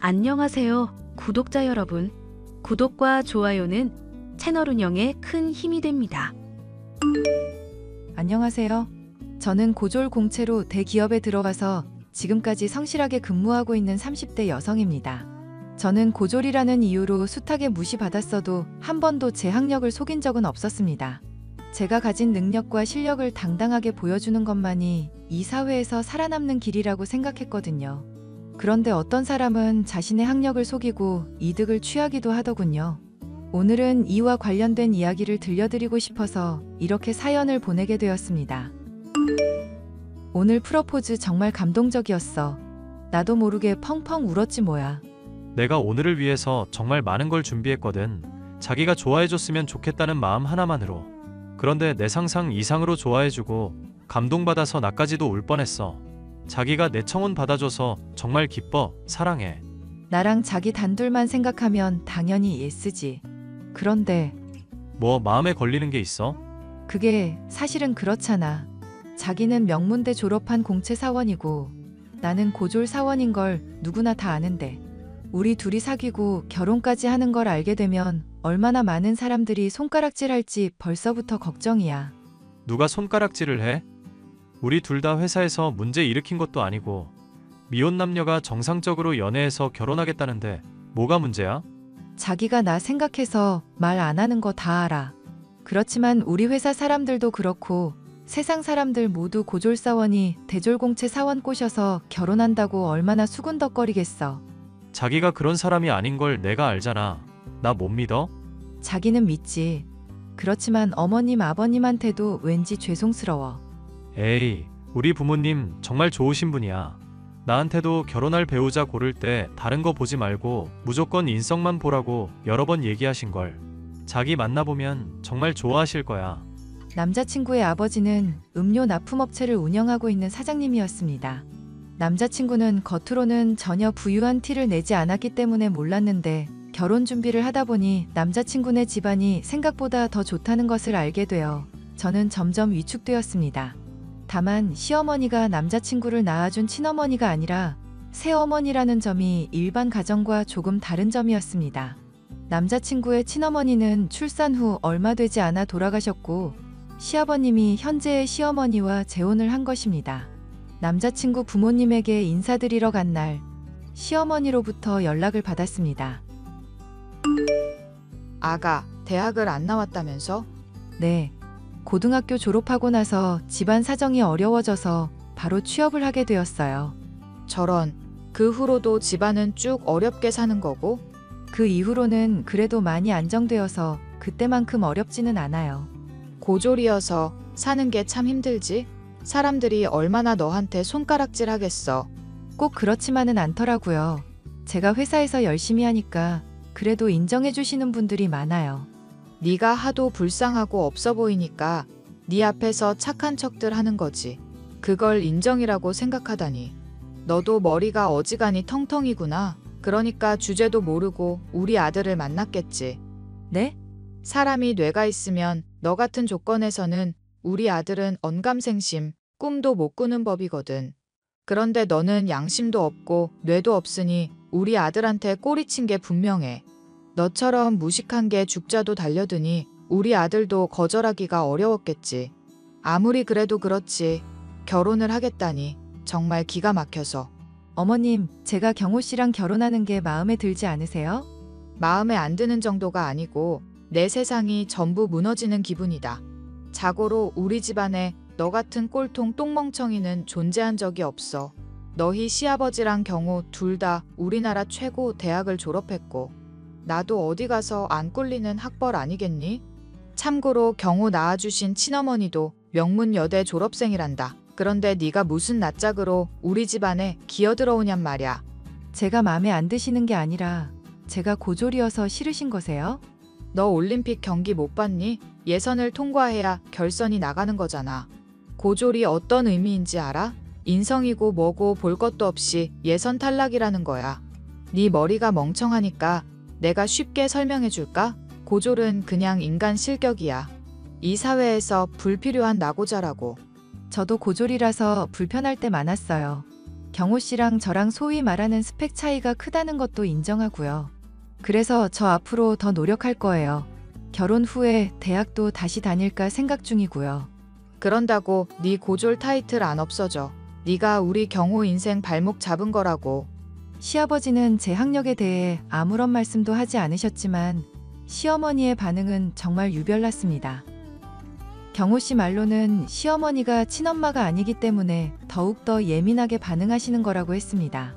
안녕하세요, 구독자 여러분. 구독과 좋아요는 채널 운영에 큰 힘이 됩니다. 안녕하세요. 저는 고졸 공채로 대기업에 들어가서 지금까지 성실하게 근무하고 있는 30대 여성입니다. 저는 고졸이라는 이유로 숱하게 무시받았어도 한 번도 제 학력을 속인 적은 없었습니다. 제가 가진 능력과 실력을 당당하게 보여주는 것만이 이 사회에서 살아남는 길이라고 생각했거든요. 그런데 어떤 사람은 자신의 학력을 속이고 이득을 취하기도 하더군요. 오늘은 이와 관련된 이야기를 들려드리고 싶어서 이렇게 사연을 보내게 되었습니다. 오늘 프러포즈 정말 감동적이었어. 나도 모르게 펑펑 울었지 뭐야. 내가 오늘을 위해서 정말 많은 걸 준비했거든. 자기가 좋아해줬으면 좋겠다는 마음 하나만으로. 그런데 내 상상 이상으로 좋아해주고 감동받아서 나까지도 울 뻔했어. 자기가 내 청혼 받아줘서 정말 기뻐. 사랑해. 나랑 자기 단둘만 생각하면 당연히 예스지. 그런데 뭐 마음에 걸리는 게 있어? 그게 사실은 그렇잖아. 자기는 명문대 졸업한 공채 사원이고 나는 고졸 사원인 걸 누구나 다 아는데 우리 둘이 사귀고 결혼까지 하는 걸 알게 되면 얼마나 많은 사람들이 손가락질할지 벌써부터 걱정이야. 누가 손가락질을 해? 우리 둘 다 회사에서 문제 일으킨 것도 아니고 미혼 남녀가 정상적으로 연애해서 결혼하겠다는데 뭐가 문제야? 자기가 나 생각해서 말 안 하는 거 다 알아. 그렇지만 우리 회사 사람들도 그렇고 세상 사람들 모두 고졸 사원이 대졸 공채 사원 꼬셔서 결혼한다고 얼마나 수군덕거리겠어. 자기가 그런 사람이 아닌 걸 내가 알잖아. 나 못 믿어? 자기는 믿지. 그렇지만 어머님 아버님한테도 왠지 죄송스러워. 에이, 우리 부모님 정말 좋으신 분이야. 나한테도 결혼할 배우자 고를 때 다른 거 보지 말고 무조건 인성만 보라고 여러 번 얘기하신걸. 자기 만나보면 정말 좋아하실 거야. 남자친구의 아버지는 음료 납품업체를 운영하고 있는 사장님이었습니다. 남자친구는 겉으로는 전혀 부유한 티를 내지 않았기 때문에 몰랐는데 결혼 준비를 하다 보니 남자친구네 집안이 생각보다 더 좋다는 것을 알게 되어 저는 점점 위축되었습니다. 다만 시어머니가 남자친구를 낳아준 친어머니가 아니라 새어머니라는 점이 일반 가정과 조금 다른 점이었습니다. 남자친구의 친어머니는 출산 후 얼마 되지 않아 돌아가셨고 시아버님이 현재의 시어머니와 재혼을 한 것입니다. 남자친구 부모님에게 인사드리러 간 날 시어머니로부터 연락을 받았습니다. 아가, 대학을 안 나왔다면서? 네. 고등학교 졸업하고 나서 집안 사정이 어려워져서 바로 취업을 하게 되었어요. 저런, 그 후로도 집안은 쭉 어렵게 사는 거고? 그 이후로는 그래도 많이 안정되어서 그때만큼 어렵지는 않아요. 고졸이어서 사는 게 참 힘들지? 사람들이 얼마나 너한테 손가락질 하겠어. 꼭 그렇지만은 않더라고요. 제가 회사에서 열심히 하니까 그래도 인정해 주시는 분들이 많아요. 네가 하도 불쌍하고 없어 보이니까 네 앞에서 착한 척들 하는 거지. 그걸 인정이라고 생각하다니. 너도 머리가 어지간히 텅텅이구나. 그러니까 주제도 모르고 우리 아들을 만났겠지. 네? 사람이 뇌가 있으면 너 같은 조건에서는 우리 아들은 언감생심, 꿈도 못 꾸는 법이거든. 그런데 너는 양심도 없고 뇌도 없으니 우리 아들한테 꼬리친 게 분명해. 너처럼 무식한 게 죽자도 달려드니 우리 아들도 거절하기가 어려웠겠지. 아무리 그래도 그렇지. 결혼을 하겠다니 정말 기가 막혀서. 어머님, 제가 경호 씨랑 결혼하는 게 마음에 들지 않으세요? 마음에 안 드는 정도가 아니고 내 세상이 전부 무너지는 기분이다. 자고로 우리 집안에 너 같은 꼴통 똥멍청이는 존재한 적이 없어. 너희 시아버지랑 경호 둘 다 우리나라 최고 대학을 졸업했고 나도 어디 가서 안 꿀리는 학벌 아니겠니? 참고로 경호 낳아주신 친어머니도 명문여대 졸업생이란다. 그런데 네가 무슨 낯짝으로 우리 집안에 기어들어오냔 말야. 제가 마음에 안 드시는 게 아니라 제가 고졸이어서 싫으신 거세요? 너 올림픽 경기 못 봤니? 예선을 통과해야 결선이 나가는 거잖아. 고졸이 어떤 의미인지 알아? 인성이고 뭐고 볼 것도 없이 예선 탈락이라는 거야. 네 머리가 멍청하니까 내가 쉽게 설명해 줄까? 고졸은 그냥 인간 실격이야. 이 사회에서 불필요한 나고자라고. 저도 고졸이라서 불편할 때 많았어요. 경호 씨랑 저랑 소위 말하는 스펙 차이가 크다는 것도 인정하고요. 그래서 저 앞으로 더 노력할 거예요. 결혼 후에 대학도 다시 다닐까 생각 중이고요. 그런다고 네 고졸 타이틀 안 없어져. 네가 우리 경호 인생 발목 잡은 거라고. 시아버지는 제 학력에 대해 아무런 말씀도 하지 않으셨지만 시어머니의 반응은 정말 유별났습니다. 경호 씨 말로는 시어머니가 친엄마가 아니기 때문에 더욱더 예민하게 반응하시는 거라고 했습니다.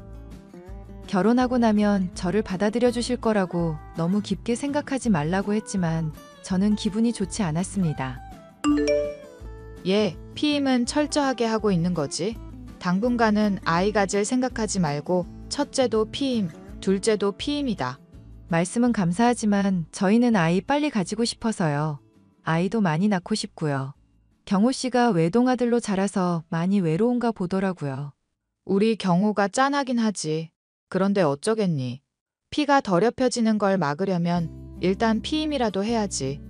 결혼하고 나면 저를 받아들여 주실 거라고 너무 깊게 생각하지 말라고 했지만 저는 기분이 좋지 않았습니다. 피임은 철저하게 하고 있는 거지. 당분간은 아이 가질 생각하지 말고 첫째도 피임, 둘째도 피임이다. 말씀은 감사하지만 저희는 아이 빨리 가지고 싶어서요. 아이도 많이 낳고 싶고요. 경호 씨가 외동아들로 자라서 많이 외로운가 보더라고요. 우리 경호가 짠하긴 하지. 그런데 어쩌겠니? 피가 더럽혀지는 걸 막으려면 일단 피임이라도 해야지.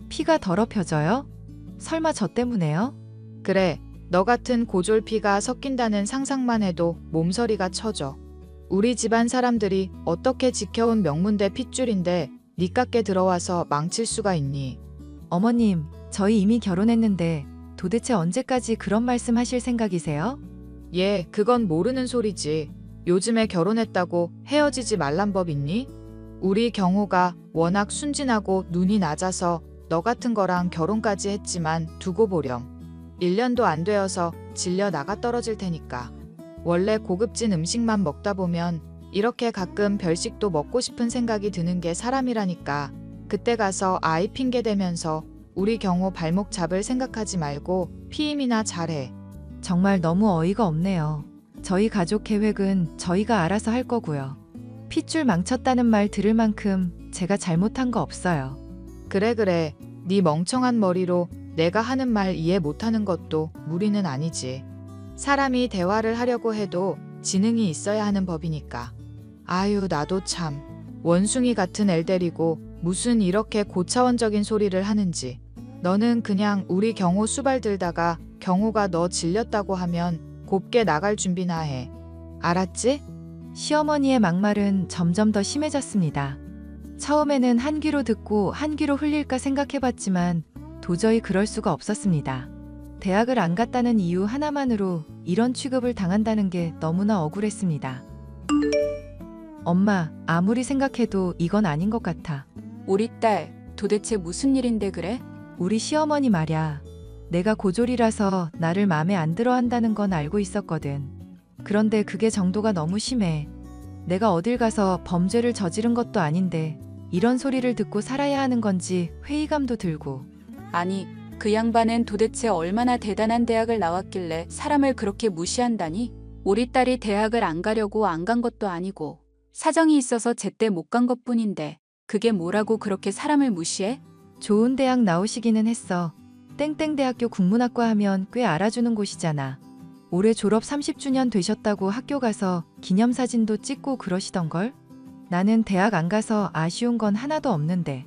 피가 더럽혀져요? 설마 저 때문에요? 그래, 너 같은 고졸 피가 섞인다는 상상만 해도 몸서리가 쳐져. 우리 집안 사람들이 어떻게 지켜온 명문대 핏줄인데 니깎게 들어와서 망칠 수가 있니? 어머님, 저희 이미 결혼했는데 도대체 언제까지 그런 말씀 하실 생각이세요? 그건 모르는 소리지. 요즘에 결혼했다고 헤어지지 말란 법 있니? 우리 경호가 워낙 순진하고 눈이 낮아서 너 같은 거랑 결혼까지 했지만 두고 보렴. 1년도 안 되어서 질려 나가 떨어질 테니까. 원래 고급진 음식만 먹다 보면 이렇게 가끔 별식도 먹고 싶은 생각이 드는 게 사람이라니까. 그때 가서 아이 핑계 대면서 우리 경호 발목 잡을 생각하지 말고 피임이나 잘해. 정말 너무 어이가 없네요. 저희 가족 계획은 저희가 알아서 할 거고요. 핏줄 망쳤다는 말 들을 만큼 제가 잘못한 거 없어요. 그래. 네 멍청한 머리로 내가 하는 말 이해 못하는 것도 무리는 아니지. 사람이 대화를 하려고 해도 지능이 있어야 하는 법이니까. 아유, 나도 참. 원숭이 같은 애 데리고 무슨 이렇게 고차원적인 소리를 하는지. 너는 그냥 우리 경호 수발 들다가 경호가 너 질렸다고 하면 곱게 나갈 준비나 해. 알았지? 시어머니의 막말은 점점 더 심해졌습니다. 처음에는 한 귀로 듣고 한 귀로 흘릴까 생각해봤지만 도저히 그럴 수가 없었습니다. 대학을 안 갔다는 이유 하나만으로 이런 취급을 당한다는 게 너무나 억울했습니다. 엄마, 아무리 생각해도 이건 아닌 것 같아. 우리 딸, 도대체 무슨 일인데 그래? 우리 시어머니 말야. 내가 고졸이라서 나를 마음에 안 들어 한다는 건 알고 있었거든. 그런데 그게 정도가 너무 심해. 내가 어딜 가서 범죄를 저지른 것도 아닌데 이런 소리를 듣고 살아야 하는 건지 회의감도 들고. 아니, 그 양반은 도대체 얼마나 대단한 대학을 나왔길래 사람을 그렇게 무시한다니? 우리 딸이 대학을 안 가려고 안 간 것도 아니고 사정이 있어서 제때 못 간 것뿐인데 그게 뭐라고 그렇게 사람을 무시해? 좋은 대학 나오시기는 했어. 땡땡대학교 국문학과 하면 꽤 알아주는 곳이잖아. 올해 졸업 30주년 되셨다고 학교 가서 기념사진도 찍고 그러시던걸? 나는 대학 안 가서 아쉬운 건 하나도 없는데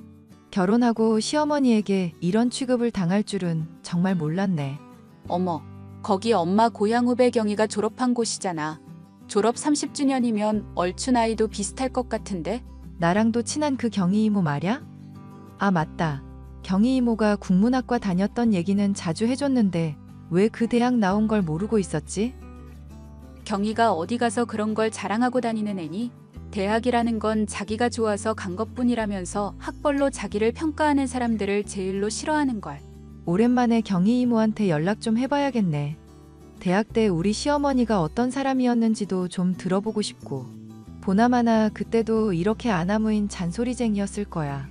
결혼하고 시어머니에게 이런 취급을 당할 줄은 정말 몰랐네. 어머, 거기 엄마 고향 후배 경희가 졸업한 곳이잖아. 졸업 30주년이면 얼추 나이도 비슷할 것 같은데? 나랑도 친한 그 경희 이모 말야? 아, 맞다. 경희 이모가 국문학과 다녔던 얘기는 자주 해줬는데 왜 그 대학 나온 걸 모르고 있었지? 경희가 어디 가서 그런 걸 자랑하고 다니는 애니? 대학이라는 건 자기가 좋아서 간 것뿐이라면서 학벌로 자기를 평가하는 사람들을 제일로 싫어하는 걸. 오랜만에 경희 이모한테 연락 좀 해봐야겠네. 대학 때 우리 시어머니가 어떤 사람이었는지도 좀 들어보고 싶고. 보나마나 그때도 이렇게 아나무인 잔소리쟁이였을 거야.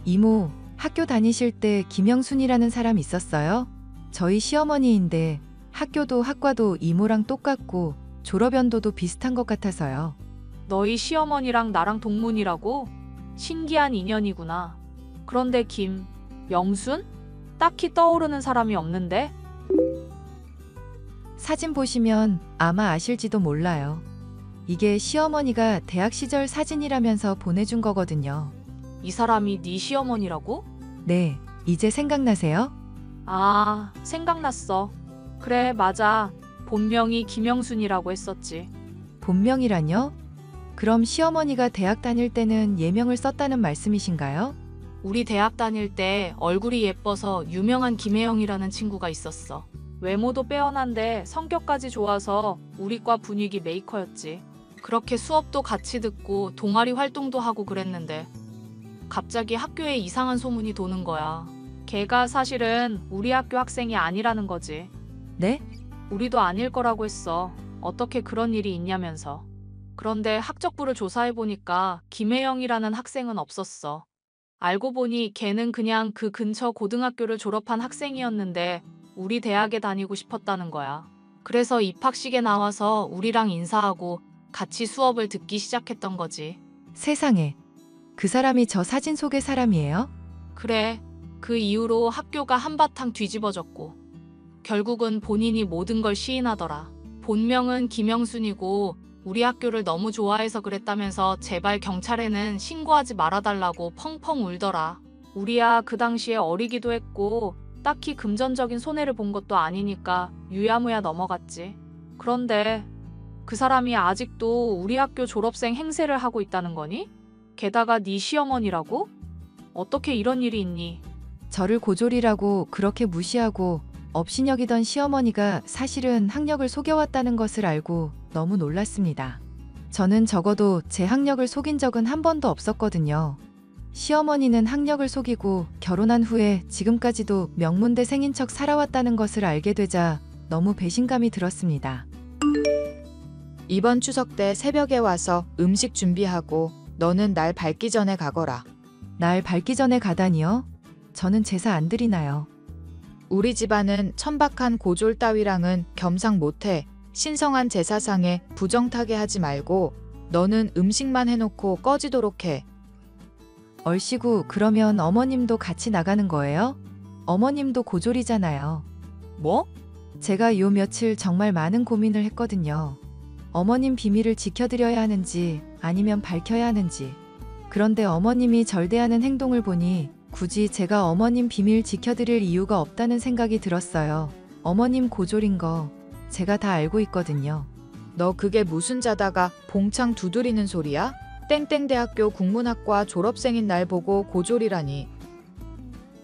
이모, 학교 다니실 때 김영순이라는 사람 있었어요? 저희 시어머니인데 학교도 학과도 이모랑 똑같고 졸업 연도도 비슷한 것 같아서요. 너희 시어머니랑 나랑 동문이라고? 신기한 인연이구나. 그런데 명순? 딱히 떠오르는 사람이 없는데? 사진 보시면 아마 아실지도 몰라요. 이게 시어머니가 대학 시절 사진이라면서 보내준 거거든요. 이 사람이 네 시어머니라고? 네, 이제 생각나세요? 아, 생각났어. 그래, 맞아. 본명이 김영순이라고 했었지. 본명이라뇨? 그럼 시어머니가 대학 다닐 때는 예명을 썼다는 말씀이신가요? 우리 대학 다닐 때 얼굴이 예뻐서 유명한 김혜영이라는 친구가 있었어. 외모도 빼어난데 성격까지 좋아서 우리 과 분위기 메이커였지. 그렇게 수업도 같이 듣고 동아리 활동도 하고 그랬는데 갑자기 학교에 이상한 소문이 도는 거야. 걔가 사실은 우리 학교 학생이 아니라는 거지. 네? 우리도 아닐 거라고 했어. 어떻게 그런 일이 있냐면서. 그런데 학적부를 조사해보니까 김혜영이라는 학생은 없었어. 알고 보니 걔는 그냥 그 근처 고등학교를 졸업한 학생이었는데 우리 대학에 다니고 싶었다는 거야. 그래서 입학식에 나와서 우리랑 인사하고 같이 수업을 듣기 시작했던 거지. 세상에. 그 사람이 저 사진 속의 사람이에요? 그래. 그 이후로 학교가 한바탕 뒤집어졌고 결국은 본인이 모든 걸 시인하더라. 본명은 김영순이고 우리 학교를 너무 좋아해서 그랬다면서 제발 경찰에는 신고하지 말아달라고 펑펑 울더라. 우리야 그 당시에 어리기도 했고 딱히 금전적인 손해를 본 것도 아니니까 유야무야 넘어갔지. 그런데 그 사람이 아직도 우리 학교 졸업생 행세를 하고 있다는 거니? 게다가 네 시어머니라고? 어떻게 이런 일이 있니? 저를 고졸이라고 그렇게 무시하고 업신여기던 시어머니가 사실은 학력을 속여왔다는 것을 알고 너무 놀랐습니다. 저는 적어도 제 학력을 속인 적은 한 번도 없었거든요. 시어머니는 학력을 속이고 결혼한 후에 지금까지도 명문대생인 척 살아왔다는 것을 알게 되자 너무 배신감이 들었습니다. 이번 추석 때 새벽에 와서 음식 준비하고 너는 날 밝기 전에 가거라. 날 밝기 전에 가다니요? 저는 제사 안 드리나요? 우리 집안은 천박한 고졸 따위랑은 겸상 못해. 신성한 제사상에 부정타게 하지 말고 너는 음식만 해놓고 꺼지도록 해. 얼씨구, 그러면 어머님도 같이 나가는 거예요? 어머님도 고졸이잖아요. 뭐? 제가 요 며칠 정말 많은 고민을 했거든요. 어머님 비밀을 지켜드려야 하는지 아니면 밝혀야 하는지. 그런데 어머님이 절대하는 행동을 보니 굳이 제가 어머님 비밀 지켜드릴 이유가 없다는 생각이 들었어요. 어머님 고졸인 거 제가 다 알고 있거든요. 너 그게 무슨 자다가 봉창 두드리는 소리야? 땡땡대학교 국문학과 졸업생인 날 보고 고졸이라니.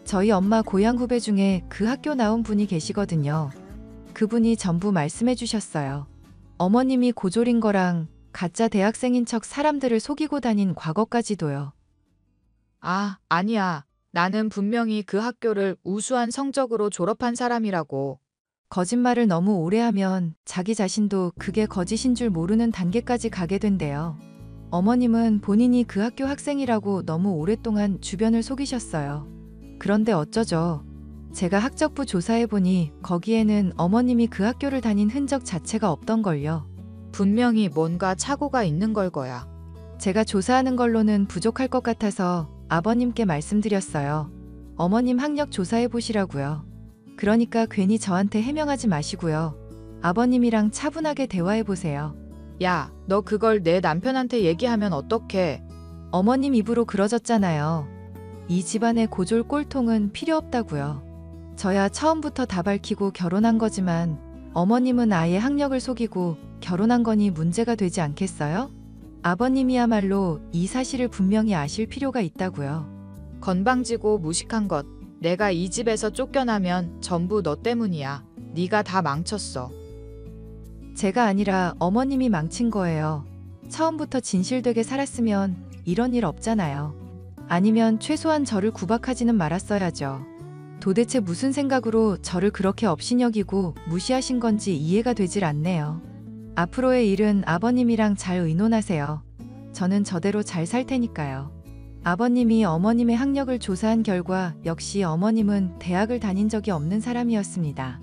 저희 엄마 고향 후배 중에 그 학교 나온 분이 계시거든요. 그분이 전부 말씀해 주셨어요. 어머님이 고졸인 거랑 가짜 대학생인 척 사람들을 속이고 다닌 과거까지도요. 아, 아니야. 나는 분명히 그 학교를 우수한 성적으로 졸업한 사람이라고. 거짓말을 너무 오래 하면 자기 자신도 그게 거짓인 줄 모르는 단계까지 가게 된대요. 어머님은 본인이 그 학교 학생이라고 너무 오랫동안 주변을 속이셨어요. 그런데 어쩌죠? 제가 학적부 조사해보니 거기에는 어머님이 그 학교를 다닌 흔적 자체가 없던걸요. 분명히 뭔가 착오가 있는 걸 거야. 제가 조사하는 걸로는 부족할 것 같아서 아버님께 말씀드렸어요. 어머님 학력 조사해보시라고요. 그러니까 괜히 저한테 해명하지 마시고요. 아버님이랑 차분하게 대화해보세요. 야, 너 그걸 내 남편한테 얘기하면 어떡해? 어머님 입으로 그러졌잖아요. 이 집안의 고졸 꼴통은 필요 없다고요. 저야 처음부터 다 밝히고 결혼한 거지만 어머님은 아예 학력을 속이고 결혼한 거니 문제가 되지 않겠어요? 아버님이야말로 이 사실을 분명히 아실 필요가 있다고요. 건방지고 무식한 것. 내가 이 집에서 쫓겨나면 전부 너 때문이야. 네가 다 망쳤어. 제가 아니라 어머님이 망친 거예요. 처음부터 진실되게 살았으면 이런 일 없잖아요. 아니면 최소한 저를 구박하지는 말았어야죠. 도대체 무슨 생각으로 저를 그렇게 업신여기고 무시하신 건지 이해가 되질 않네요. 앞으로의 일은 아버님이랑 잘 의논하세요. 저는 저대로 잘 살 테니까요. 아버님이 어머님의 학력을 조사한 결과 역시 어머님은 대학을 다닌 적이 없는 사람이었습니다.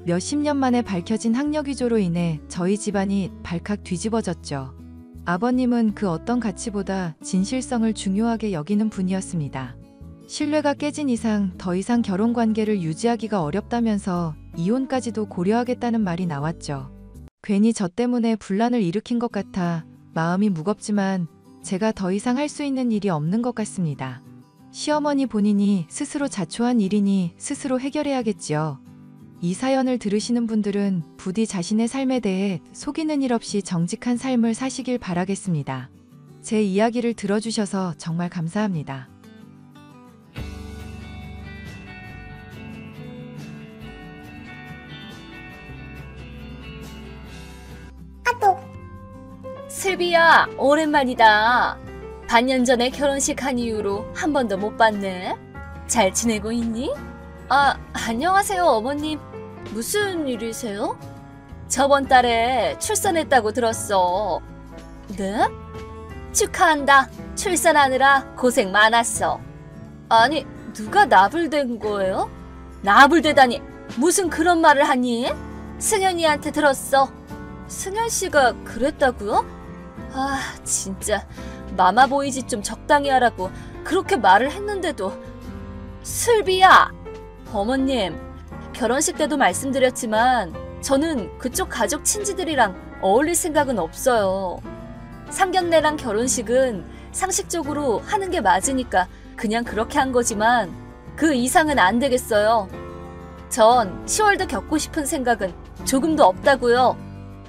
몇십 년 만에 밝혀진 학력 위조로 인해 저희 집안이 발칵 뒤집어졌죠. 아버님은 그 어떤 가치보다 진실성을 중요하게 여기는 분이었습니다. 신뢰가 깨진 이상 더 이상 결혼 관계를 유지하기가 어렵다면서 이혼까지도 고려하겠다는 말이 나왔죠. 괜히 저 때문에 분란을 일으킨 것 같아 마음이 무겁지만 제가 더 이상 할 수 있는 일이 없는 것 같습니다. 시어머니 본인이 스스로 자초한 일이니 스스로 해결해야겠지요. 이 사연을 들으시는 분들은 부디 자신의 삶에 대해 속이는 일 없이 정직한 삶을 사시길 바라겠습니다. 제 이야기를 들어주셔서 정말 감사합니다. 슬비야, 오랜만이다. 반년 전에 결혼식 한 이후로 한 번도 못 봤네. 잘 지내고 있니? 안녕하세요, 어머님. 무슨 일이세요? 저번 달에 출산했다고 들었어. 네? 축하한다. 출산하느라 고생 많았어. 아니, 누가 나불댄 거예요? 나불대다니, 무슨 그런 말을 하니? 승현이한테 들었어. 승현 씨가 그랬다고요? 진짜 마마보이지 좀 적당히 하라고 그렇게 말을 했는데도. 슬비야! 어머님, 결혼식 때도 말씀드렸지만 저는 그쪽 가족 친지들이랑 어울릴 생각은 없어요. 상견례랑 결혼식은 상식적으로 하는 게 맞으니까 그냥 그렇게 한 거지만 그 이상은 안 되겠어요. 전 시월드 겪고 싶은 생각은 조금도 없다고요.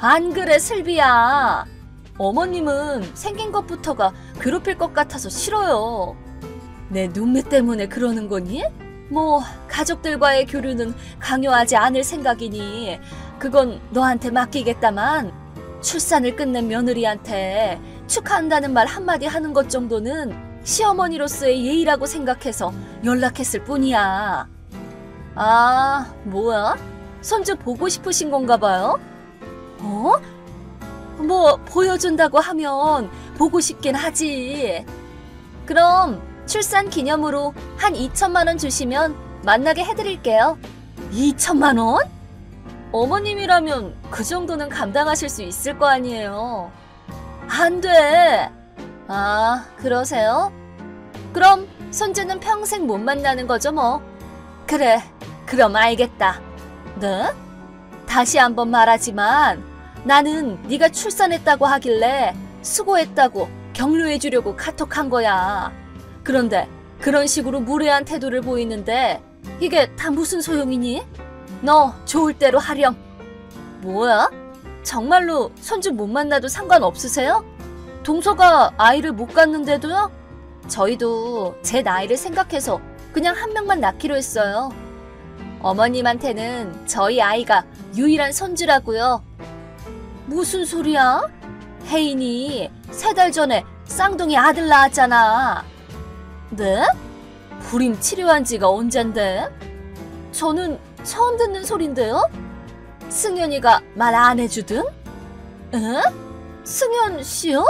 안 그래, 슬비야? 어머님은 생긴 것부터가 괴롭힐 것 같아서 싫어요. 내 눈매 때문에 그러는 거니? 뭐 가족들과의 교류는 강요하지 않을 생각이니 그건 너한테 맡기겠다만, 출산을 끝낸 며느리한테 축하한다는 말 한마디 하는 것 정도는 시어머니로서의 예의라고 생각해서 연락했을 뿐이야. 뭐야? 손주 보고 싶으신 건가 봐요? 뭐 보여준다고 하면 보고 싶긴 하지. 그럼 출산 기념으로 한 2천만 원 주시면 만나게 해드릴게요. 2천만 원? 어머님이라면 그 정도는 감당하실 수 있을 거 아니에요. 안 돼. 그러세요? 그럼 손주는 평생 못 만나는 거죠 뭐. 그래, 그럼 알겠다. 네? 다시 한번 말하지만 나는 네가 출산했다고 하길래 수고했다고 격려해 주려고 카톡한 거야. 그런데 그런 식으로 무례한 태도를 보이는데 이게 다 무슨 소용이니? 너 좋을 대로 하렴. 뭐야? 정말로 손주 못 만나도 상관없으세요? 동서가 아이를 못 갖는데도요? 저희도 제 나이를 생각해서 그냥 한 명만 낳기로 했어요. 어머님한테는 저희 아이가 유일한 손주라고요. 무슨 소리야? 혜인이 3달 전에 쌍둥이 아들 낳았잖아. 네? 불임 치료한 지가 언젠데? 저는 처음 듣는 소린데요? 승현이가 말 안 해주든? 에? 승현 씨요?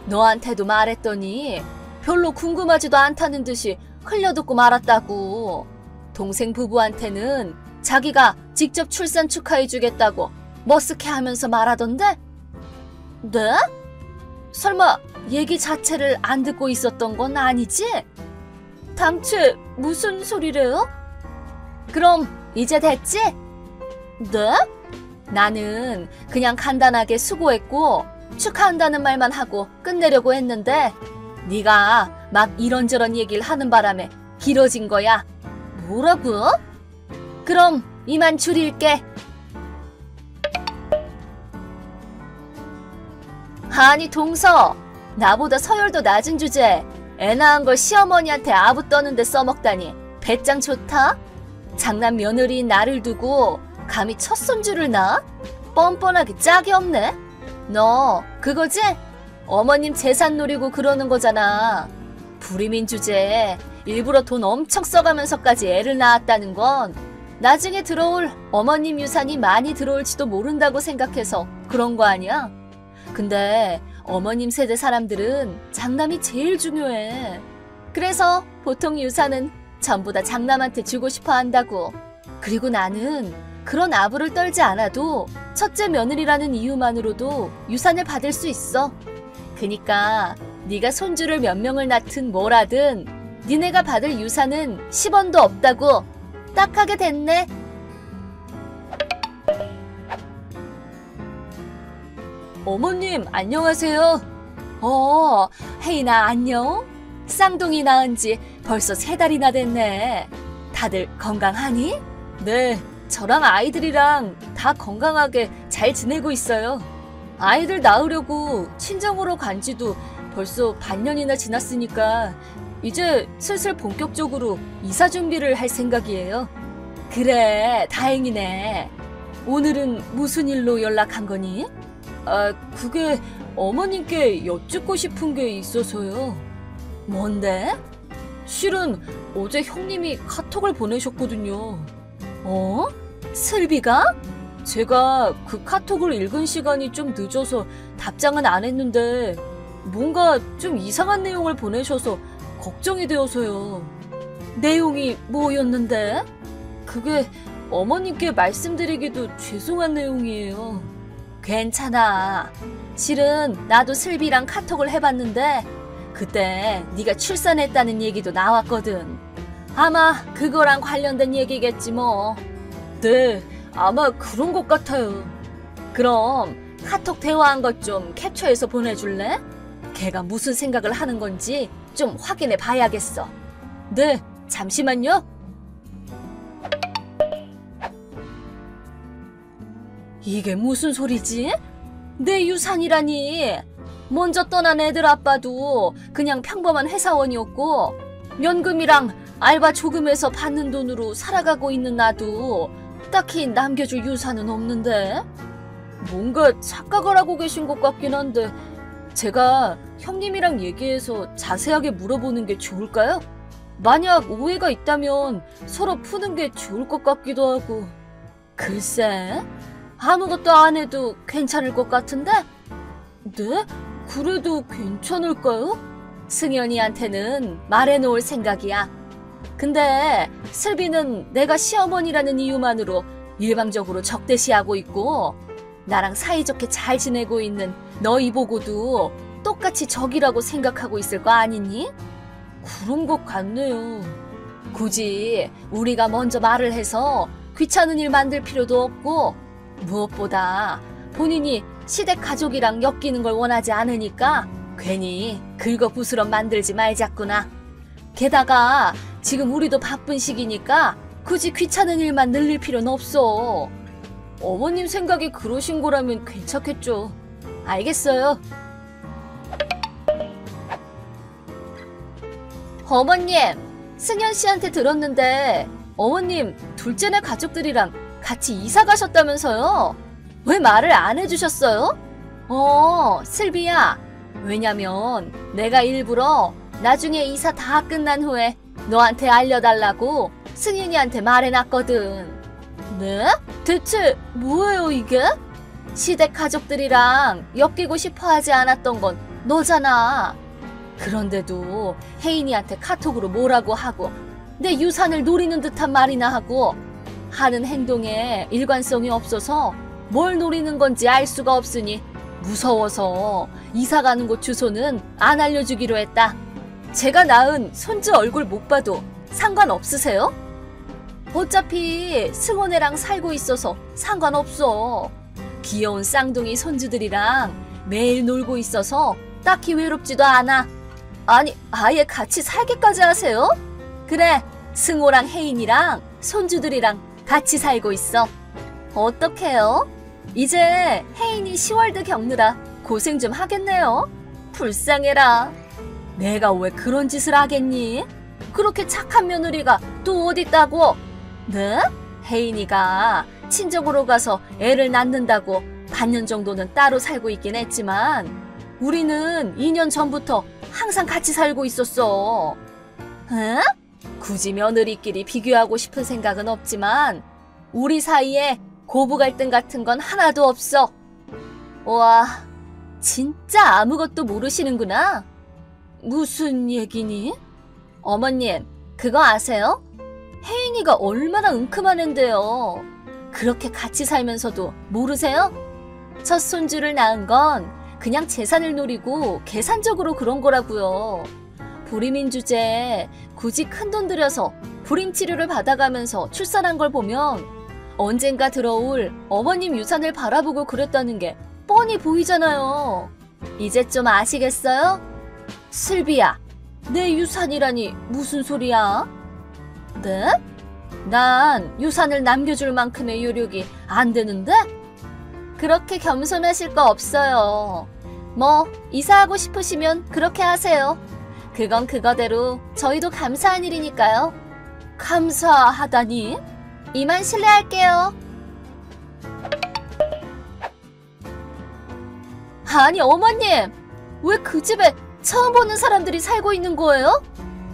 너한테도 말했더니 별로 궁금하지도 않다는 듯이 흘려듣고 말았다고. 동생 부부한테는 자기가 직접 출산 축하해주겠다고 머쓱해하면서 말하던데? 네? 설마 얘기 자체를 안 듣고 있었던 건 아니지? 당최 무슨 소리래요? 그럼 이제 됐지? 네? 나는 그냥 간단하게 수고했고 축하한다는 말만 하고 끝내려고 했는데 네가 막 이런저런 얘기를 하는 바람에 길어진 거야. 뭐라고? 그럼 이만 줄일게. 아니 동서, 나보다 서열도 낮은 주제에 애 낳은 걸 시어머니한테 아부 떠는데 써먹다니 배짱 좋다? 장남 며느리인 나를 두고 감히 첫 손주를 낳아? 뻔뻔하게 짝이 없네. 너 그거지? 어머님 재산 노리고 그러는 거잖아. 불임인 주제에 일부러 돈 엄청 써가면서까지 애를 낳았다는 건 나중에 들어올 어머님 유산이 많이 들어올지도 모른다고 생각해서 그런 거 아니야? 근데 어머님 세대 사람들은 장남이 제일 중요해. 그래서 보통 유산은 전부 다 장남한테 주고 싶어 한다고. 그리고 나는 그런 아부를 떨지 않아도 첫째 며느리라는 이유만으로도 유산을 받을 수 있어. 그니까 네가 손주를 몇 명을 낳든 뭐라든 니네가 받을 유산은 10원도 없다고. 딱하게 됐네. 어머님 안녕하세요. 혜인아 안녕. 쌍둥이 낳은 지 벌써 3달이나 됐네. 다들 건강하니? 네, 저랑 아이들이랑 다 건강하게 잘 지내고 있어요. 아이들 낳으려고 친정으로 간 지도 벌써 반년이나 지났으니까 이제 슬슬 본격적으로 이사 준비를 할 생각이에요. 그래, 다행이네. 오늘은 무슨 일로 연락한 거니? 그게 어머님께 여쭙고 싶은 게 있어서요. 뭔데? 실은 어제 형님이 카톡을 보내셨거든요. 슬비가? 제가 그 카톡을 읽은 시간이 좀 늦어서 답장은 안 했는데 뭔가 좀 이상한 내용을 보내셔서 걱정이 되어서요. 내용이 뭐였는데? 그게 어머님께 말씀드리기도 죄송한 내용이에요. 괜찮아. 실은 나도 슬비랑 카톡을 해봤는데 그때 네가 출산했다는 얘기도 나왔거든. 아마 그거랑 관련된 얘기겠지 뭐. 네, 아마 그런 것 같아요. 그럼 카톡 대화한 것 좀 캡처해서 보내줄래? 걔가 무슨 생각을 하는 건지 좀 확인해 봐야겠어. 네, 잠시만요. 이게 무슨 소리지? 내 유산이라니. 먼저 떠난 애들 아빠도 그냥 평범한 회사원이었고 연금이랑 알바 조금해서 받는 돈으로 살아가고 있는 나도 딱히 남겨줄 유산은 없는데? 뭔가 착각을 하고 계신 것 같긴 한데 제가 형님이랑 얘기해서 자세하게 물어보는 게 좋을까요? 만약 오해가 있다면 서로 푸는 게 좋을 것 같기도 하고. 글쎄, 아무것도 안 해도 괜찮을 것 같은데? 네? 그래도 괜찮을까요? 승현이한테는 말해놓을 생각이야. 근데 슬비는 내가 시어머니라는 이유만으로 일방적으로 적대시하고 있고 나랑 사이좋게 잘 지내고 있는 너희 보고도 똑같이 적이라고 생각하고 있을 거 아니니? 그런 것 같네요. 굳이 우리가 먼저 말을 해서 귀찮은 일 만들 필요도 없고 무엇보다 본인이 시댁 가족이랑 엮이는 걸 원하지 않으니까 괜히 긁어부스럼 만들지 말자꾸나. 게다가 지금 우리도 바쁜 시기니까 굳이 귀찮은 일만 늘릴 필요는 없어. 어머님 생각이 그러신 거라면 괜찮겠죠. 알겠어요. 어머님, 승현 씨한테 들었는데 어머님 둘째네 가족들이랑 같이 이사 가셨다면서요? 왜 말을 안 해주셨어요? 슬비야. 왜냐면 내가 일부러 나중에 이사 다 끝난 후에 너한테 알려달라고 승윤이한테 말해놨거든. 네? 대체 뭐예요 이게? 시댁 가족들이랑 엮이고 싶어 하지 않았던 건 너잖아. 그런데도 혜인이한테 카톡으로 뭐라고 하고 내 유산을 노리는 듯한 말이나 하고 하는 행동에 일관성이 없어서 뭘 노리는 건지 알 수가 없으니 무서워서 이사 가는 곳 주소는 안 알려주기로 했다. 제가 낳은 손주 얼굴 못 봐도 상관없으세요? 어차피 승원애랑 살고 있어서 상관없어. 귀여운 쌍둥이 손주들이랑 매일 놀고 있어서 딱히 외롭지도 않아. 아니, 아예 같이 살기까지 하세요? 그래, 승호랑 혜인이랑 손주들이랑 같이 살고 있어. 어떡해요? 이제 혜인이 10월드 겪느라 고생 좀 하겠네요. 불쌍해라. 내가 왜 그런 짓을 하겠니? 그렇게 착한 며느리가 또 어딨다고? 네? 혜인이가 친정으로 가서 애를 낳는다고 반년 정도는 따로 살고 있긴 했지만 우리는 2년 전부터 항상 같이 살고 있었어. 응? 굳이 며느리끼리 비교하고 싶은 생각은 없지만 우리 사이에 고부 갈등 같은 건 하나도 없어. 와, 진짜 아무것도 모르시는구나. 무슨 얘기니? 어머님, 그거 아세요? 혜인이가 얼마나 은큼한 앤데요. 그렇게 같이 살면서도 모르세요? 첫 손주를 낳은 건 그냥 재산을 노리고 계산적으로 그런 거라고요. 불임인 주제에 굳이 큰돈 들여서 불임 치료를 받아가면서 출산한 걸 보면 언젠가 들어올 어머님 유산을 바라보고 그랬다는 게 뻔히 보이잖아요. 이제 좀 아시겠어요? 슬비야, 내 유산이라니 무슨 소리야? 네? 난 유산을 남겨줄 만큼의 요력이 안 되는데? 그렇게 겸손하실 거 없어요. 뭐 이사하고 싶으시면 그렇게 하세요. 그건 그거대로 저희도 감사한 일이니까요. 감사하다니? 이만 실례할게요. 아니 어머님, 왜 그 집에 처음 보는 사람들이 살고 있는 거예요?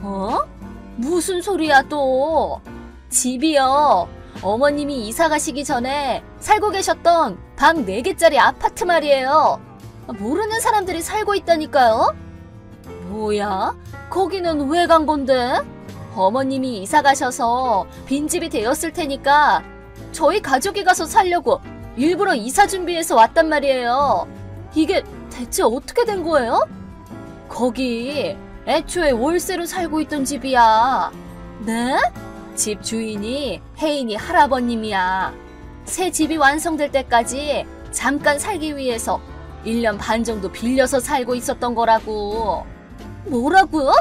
어? 무슨 소리야 또? 집이요. 어머님이 이사 가시기 전에 살고 계셨던 방 4개짜리 아파트 말이에요. 모르는 사람들이 살고 있다니까요? 뭐야? 거기는 왜 간 건데? 어머님이 이사 가셔서 빈집이 되었을 테니까 저희 가족이 가서 살려고 일부러 이사 준비해서 왔단 말이에요. 이게 대체 어떻게 된 거예요? 거기 애초에 월세로 살고 있던 집이야. 네? 집 주인이 혜인이 할아버님이야. 새 집이 완성될 때까지 잠깐 살기 위해서 1년 반 정도 빌려서 살고 있었던 거라고. 뭐라고요?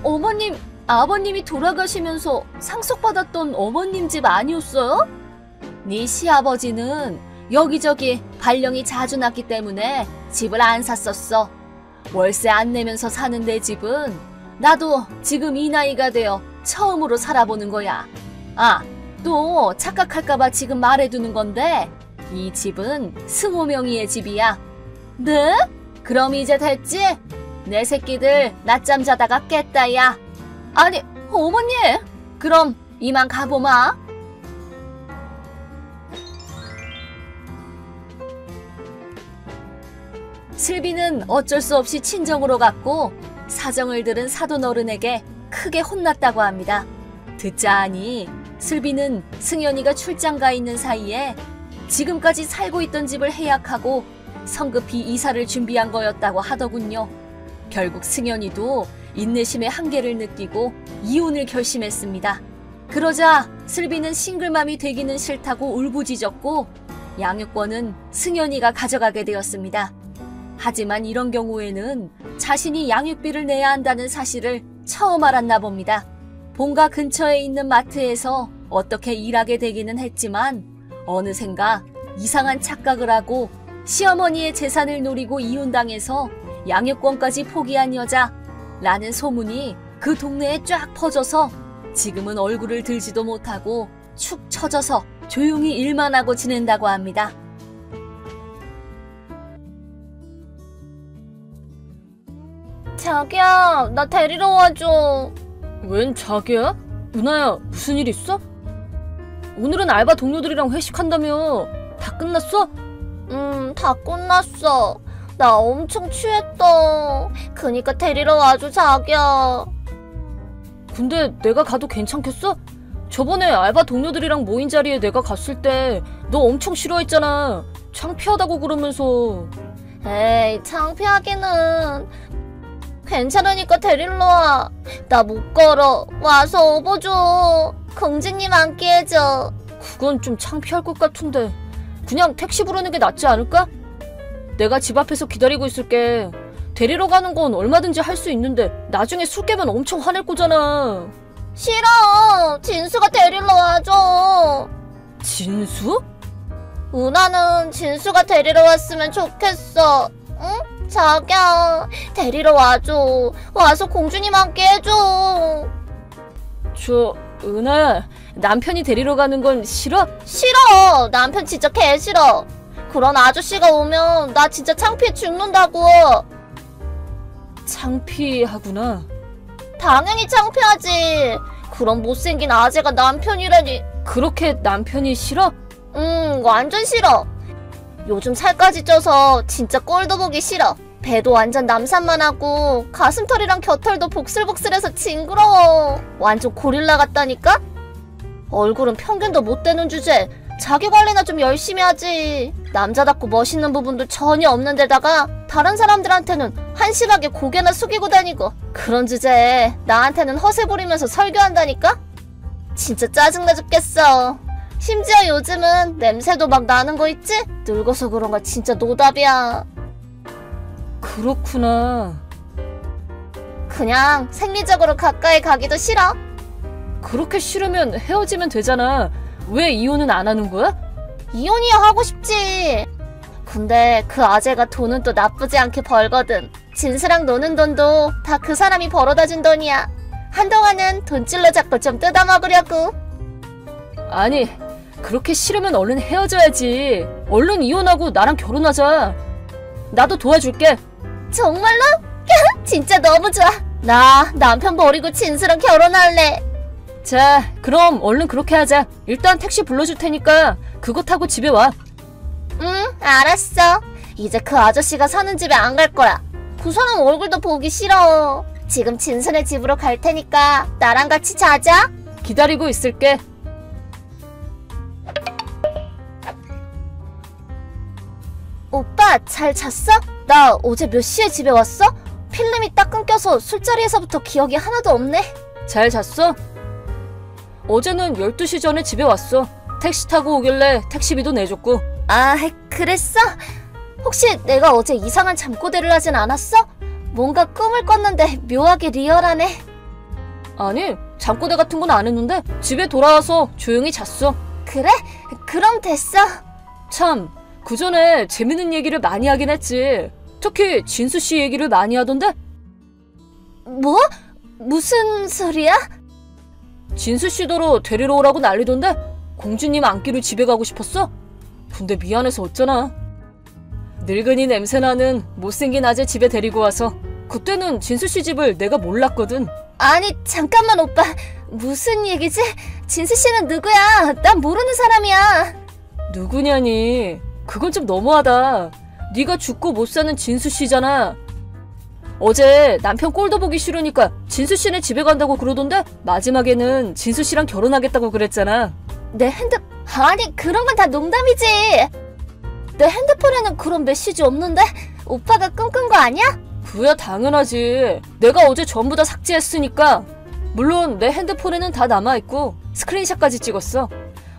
어머님, 아버님이 돌아가시면서 상속받았던 어머님 집 아니었어요? 네 시아버지는 여기저기 발령이 자주 났기 때문에 집을 안 샀었어. 월세 안 내면서 사는 내 집은 나도 지금 이 나이가 되어 처음으로 살아보는 거야. 아, 또 착각할까봐 지금 말해두는 건데 이 집은 승호 명의의 집이야. 네? 그럼 이제 됐지? 내 새끼들 낮잠 자다가 깼다 야. 아니 어머니, 그럼 이만 가보마. 슬비는 어쩔 수 없이 친정으로 갔고 사정을 들은 사돈 어른에게 크게 혼났다고 합니다. 듣자 하니 슬비는 승연이가 출장 가 있는 사이에 지금까지 살고 있던 집을 해약하고 성급히 이사를 준비한 거였다고 하더군요. 결국 승연이도 인내심의 한계를 느끼고 이혼을 결심했습니다. 그러자 슬비는 싱글맘이 되기는 싫다고 울부짖었고 양육권은 승연이가 가져가게 되었습니다. 하지만 이런 경우에는 자신이 양육비를 내야 한다는 사실을 처음 알았나 봅니다. 본가 근처에 있는 마트에서 어떻게 일하게 되기는 했지만 어느샌가 이상한 착각을 하고 시어머니의 재산을 노리고 이혼당해서 양육권까지 포기한 여자라는 소문이 그 동네에 쫙 퍼져서 지금은 얼굴을 들지도 못하고 축 처져서 조용히 일만 하고 지낸다고 합니다. 자기야, 나 데리러 와줘. 웬 자기야? 누나야, 무슨 일 있어? 오늘은 알바 동료들이랑 회식한다며. 다 끝났어? 다 끝났어. 나 엄청 취했다. 그니까 데리러 와줘, 자기야. 근데 내가 가도 괜찮겠어? 저번에 알바 동료들이랑 모인 자리에 내가 갔을 때 너 엄청 싫어했잖아. 창피하다고 그러면서. 에이, 창피하기는. 괜찮으니까 데리러 와. 나 못 걸어. 와서 업어줘. 공주님 앉게 해줘. 그건 좀 창피할 것 같은데. 그냥 택시 부르는 게 낫지 않을까? 내가 집 앞에서 기다리고 있을게. 데리러 가는 건 얼마든지 할 수 있는데 나중에 술 깨면 엄청 화낼 거잖아. 싫어. 진수가 데리러 와줘. 진수? 은하는 진수가 데리러 왔으면 좋겠어. 응? 자기야, 데리러 와줘. 와서 공주님 함께 해줘. 은하야, 남편이 데리러 가는 건 싫어? 싫어. 남편 진짜 개 싫어. 그런 아저씨가 오면 나 진짜 창피해 죽는다고. 창피하구나. 당연히 창피하지. 그런 못생긴 아재가 남편이라니. 그렇게 남편이 싫어? 완전 싫어. 요즘 살까지 쪄서 진짜 꼴도 보기 싫어. 배도 완전 남산만 하고 가슴털이랑 겨털도 복슬복슬해서 징그러워. 완전 고릴라 같다니까? 얼굴은 평균도 못 되는 주제. 자기 관리나 좀 열심히 하지. 남자답고 멋있는 부분도 전혀 없는 데다가 다른 사람들한테는 한심하게 고개나 숙이고 다니고 그런 주제에 나한테는 허세 부리면서 설교한다니까? 진짜 짜증나 죽겠어. 심지어 요즘은 냄새도 막 나는 거 있지? 늙어서 그런가 진짜 노답이야. 그렇구나. 그냥 생리적으로 가까이 가기도 싫어. 그렇게 싫으면 헤어지면 되잖아. 왜 이혼은 안 하는 거야? 이혼이야 하고 싶지. 근데 그 아재가 돈은 또 나쁘지 않게 벌거든. 진수랑 노는 돈도 다 그 사람이 벌어다 준 돈이야. 한동안은 돈줄로 잡고 좀 뜯어먹으려고. 아니, 그렇게 싫으면 얼른 헤어져야지. 얼른 이혼하고 나랑 결혼하자. 나도 도와줄게. 정말로? 진짜 너무 좋아. 나 남편 버리고 진수랑 결혼할래. 자, 그럼 얼른 그렇게 하자. 일단 택시 불러줄 테니까 그거 타고 집에 와. 응, 알았어. 이제 그 아저씨가 사는 집에 안 갈 거야. 그 사람 얼굴도 보기 싫어. 지금 진수네 집으로 갈 테니까 나랑 같이 자자. 기다리고 있을게. 오빠, 잘 잤어? 나 어제 몇 시에 집에 왔어? 필름이 딱 끊겨서 술자리에서부터 기억이 하나도 없네. 잘 잤어? 어제는 12시 전에 집에 왔어. 택시 타고 오길래 택시비도 내줬고. 아, 그랬어? 혹시 내가 어제 이상한 잠꼬대를 하진 않았어? 뭔가 꿈을 꿨는데 묘하게 리얼하네. 아니, 잠꼬대 같은 건 안 했는데 집에 돌아와서 조용히 잤어. 그래? 그럼 됐어. 참, 그 전에 재밌는 얘기를 많이 하긴 했지. 특히 진수 씨 얘기를 많이 하던데? 뭐? 무슨 소리야? 진수 씨더러 데리러 오라고 난리던데? 공주님 안기로 집에 가고 싶었어? 근데 미안해서 어쩌나. 늙은이 냄새나는 못생긴 아재 집에 데리고 와서 그때는 진수 씨 집을 내가 몰랐거든. 아니, 잠깐만 오빠. 무슨 얘기지? 진수 씨는 누구야? 난 모르는 사람이야. 누구냐니? 그건 좀 너무하다. 네가 죽고 못 사는 진수 씨잖아. 어제 남편 꼴도 보기 싫으니까 진수 씨네 집에 간다고 그러던데 마지막에는 진수 씨랑 결혼하겠다고 그랬잖아. 아니, 그런 건 다 농담이지. 내 핸드폰에는 그런 메시지 없는데? 오빠가 꿈꾼 거 아니야? 그야 당연하지. 내가 어제 전부 다 삭제했으니까. 물론 내 핸드폰에는 다 남아있고 스크린샷까지 찍었어.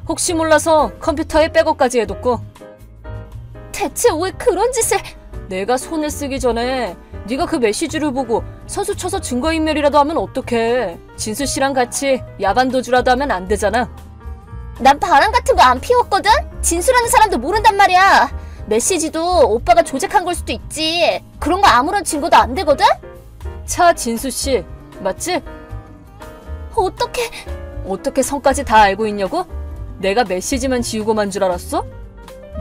혹시 몰라서 컴퓨터에 백업까지 해뒀고. 대체 왜 그런 짓을... 내가 손을 쓰기 전에 네가 그 메시지를 보고 선수 쳐서 증거인멸이라도 하면 어떡해. 진수 씨랑 같이 야반도주라도 하면 안 되잖아. 난 바람 같은 거 안 피웠거든? 진수라는 사람도 모른단 말이야. 메시지도 오빠가 조작한 걸 수도 있지. 그런 거 아무런 증거도 안 되거든? 차 진수 씨, 맞지? 어떻게 성까지 다 알고 있냐고? 내가 메시지만 지우고만 줄 알았어?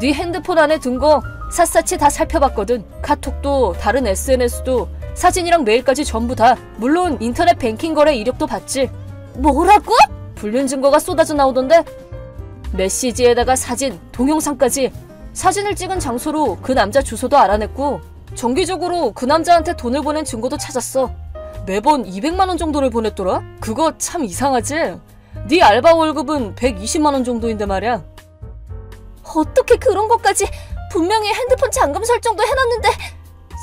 네 핸드폰 안에 든 거 샅샅이 다 살펴봤거든. 카톡도 다른 SNS도 사진이랑 메일까지 전부 다. 물론 인터넷 뱅킹 거래 이력도 봤지. 뭐라고? 불륜 증거가 쏟아져 나오던데? 메시지에다가 사진, 동영상까지. 사진을 찍은 장소로 그 남자 주소도 알아냈고 정기적으로 그 남자한테 돈을 보낸 증거도 찾았어. 매번 200만 원 정도를 보냈더라? 그거 참 이상하지? 네 알바 월급은 120만 원 정도인데 말이야. 어떻게 그런 것까지... 분명히 핸드폰 잠금 설정도 해놨는데.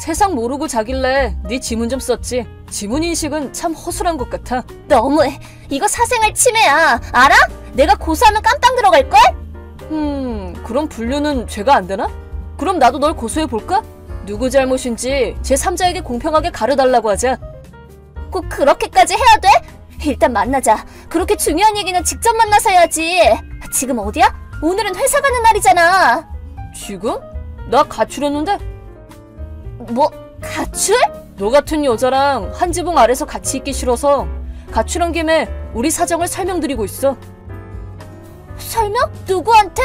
세상 모르고 자길래 네 지문 좀 썼지. 지문인식은 참 허술한 것 같아. 너무해. 이거 사생활 침해야. 알아? 내가 고소하면 깜빵 들어갈걸? 그럼 불륜은 죄가 안 되나? 그럼 나도 널 고소해볼까? 누구 잘못인지 제3자에게 공평하게 가려달라고 하자. 꼭 그렇게까지 해야 돼? 일단 만나자. 그렇게 중요한 얘기는 직접 만나서 해야지. 지금 어디야? 오늘은 회사 가는 날이잖아. 지금? 나 가출했는데? 뭐? 가출? 너 같은 여자랑 한 지붕 아래서 같이 있기 싫어서 가출한 김에 우리 사정을 설명드리고 있어. 설명? 누구한테?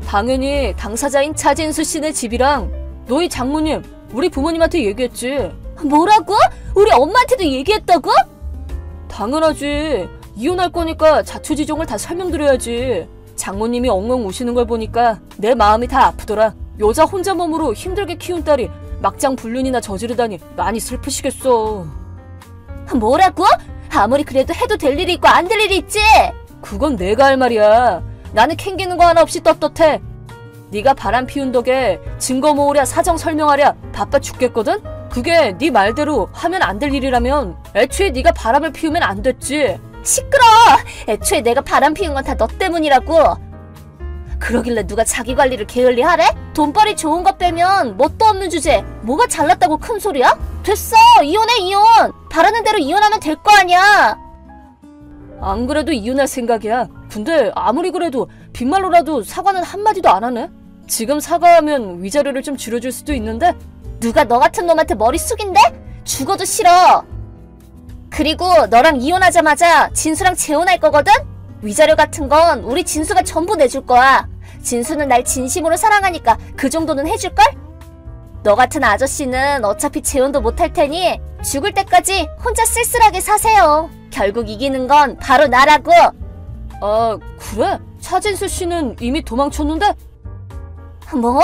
당연히 당사자인 차진수 씨네 집이랑 너희 장모님, 우리 부모님한테 얘기했지. 뭐라고? 우리 엄마한테도 얘기했다고? 당연하지. 이혼할 거니까 자초지종을 다 설명드려야지. 장모님이 엉엉 우시는 걸 보니까 내 마음이 다 아프더라. 여자 혼자 몸으로 힘들게 키운 딸이 막장 불륜이나 저지르다니 많이 슬프시겠어. 뭐라고? 아무리 그래도 해도 될 일이 있고 안 될 일이 있지? 그건 내가 할 말이야. 나는 캥기는 거 하나 없이 떳떳해. 네가 바람 피운 덕에 증거 모으랴 사정 설명하랴 바빠 죽겠거든? 그게 네 말대로 하면 안 될 일이라면 애초에 네가 바람을 피우면 안 됐지. 시끄러! 애초에 내가 바람 피운 건 다 너 때문이라고. 그러길래 누가 자기 관리를 게을리 하래? 돈벌이 좋은 거 빼면 뭣도 없는 주제 뭐가 잘났다고 큰 소리야? 됐어! 이혼해 이혼! 바라는 대로 이혼하면 될 거 아니야. 안 그래도 이혼할 생각이야. 근데 아무리 그래도 빈말로라도 사과는 한마디도 안 하네. 지금 사과하면 위자료를 좀 줄여줄 수도 있는데. 누가 너 같은 놈한테 머리 숙인대? 죽어도 싫어. 그리고 너랑 이혼하자마자 진수랑 재혼할 거거든? 위자료 같은 건 우리 진수가 전부 내줄 거야. 진수는 날 진심으로 사랑하니까 그 정도는 해줄걸? 너 같은 아저씨는 어차피 재혼도 못할 테니 죽을 때까지 혼자 쓸쓸하게 사세요. 결국 이기는 건 바로 나라고. 아, 그래? 차진수 씨는 이미 도망쳤는데? 뭐?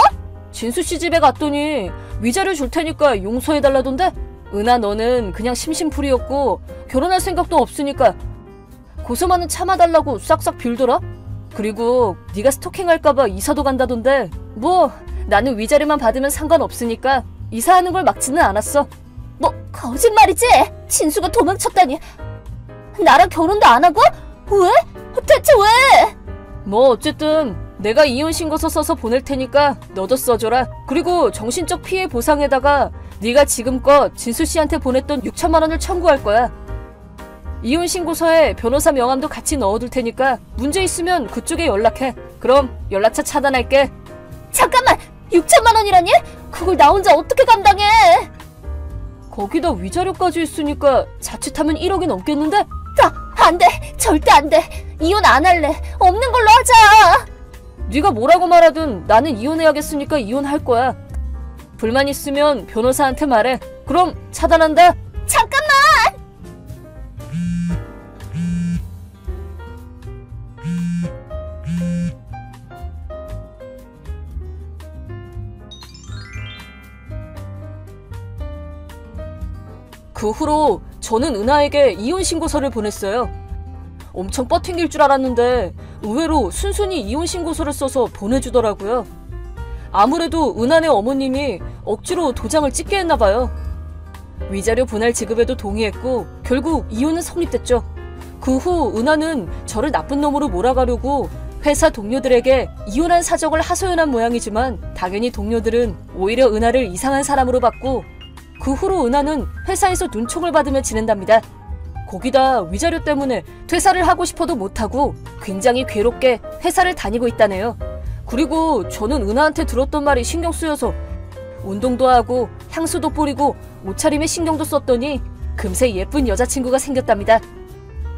진수 씨 집에 갔더니 위자료 줄 테니까 용서해달라던데? 은하, 너는 그냥 심심풀이였고 결혼할 생각도 없으니까 고소만은 참아달라고 싹싹 빌더라? 그리고 네가 스토킹할까봐 이사도 간다던데. 뭐 나는 위자료만 받으면 상관없으니까 이사하는 걸 막지는 않았어. 뭐 거짓말이지? 진수가 도망쳤다니. 나랑 결혼도 안 하고? 왜? 대체 왜? 뭐 어쨌든 내가 이혼 신고서 써서 보낼 테니까 너도 써줘라. 그리고 정신적 피해 보상에다가 네가 지금껏 진수 씨한테 보냈던 6천만 원을 청구할 거야. 이혼 신고서에 변호사 명함도 같이 넣어둘 테니까 문제 있으면 그쪽에 연락해. 그럼 연락처 차단할게. 잠깐만! 6천만 원이라니? 그걸 나 혼자 어떻게 감당해? 거기다 위자료까지 있으니까 자칫하면 1억이 넘겠는데? 안 돼! 절대 안 돼! 이혼 안 할래! 없는 걸로 하자! 네가 뭐라고 말하든 나는 이혼해야겠으니까 이혼할 거야. 불만 있으면 변호사한테 말해. 그럼 차단한다. 잠깐만! 그 후로 저는 은하에게 이혼 신고서를 보냈어요. 엄청 뻗튕길 줄 알았는데 의외로 순순히 이혼 신고서를 써서 보내주더라고요. 아무래도 은하네 어머님이 억지로 도장을 찍게 했나 봐요. 위자료 분할 지급에도 동의했고 결국 이혼은 성립됐죠. 그 후 은하는 저를 나쁜 놈으로 몰아가려고 회사 동료들에게 이혼한 사정을 하소연한 모양이지만 당연히 동료들은 오히려 은하를 이상한 사람으로 봤고 그 후로 은하는 회사에서 눈총을 받으며 지낸답니다. 거기다 위자료 때문에 퇴사를 하고 싶어도 못하고 굉장히 괴롭게 회사를 다니고 있다네요. 그리고 저는 은하한테 들었던 말이 신경 쓰여서 운동도 하고 향수도 뿌리고 옷차림에 신경도 썼더니 금세 예쁜 여자친구가 생겼답니다.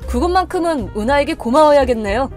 그것만큼은 은하에게 고마워야겠네요.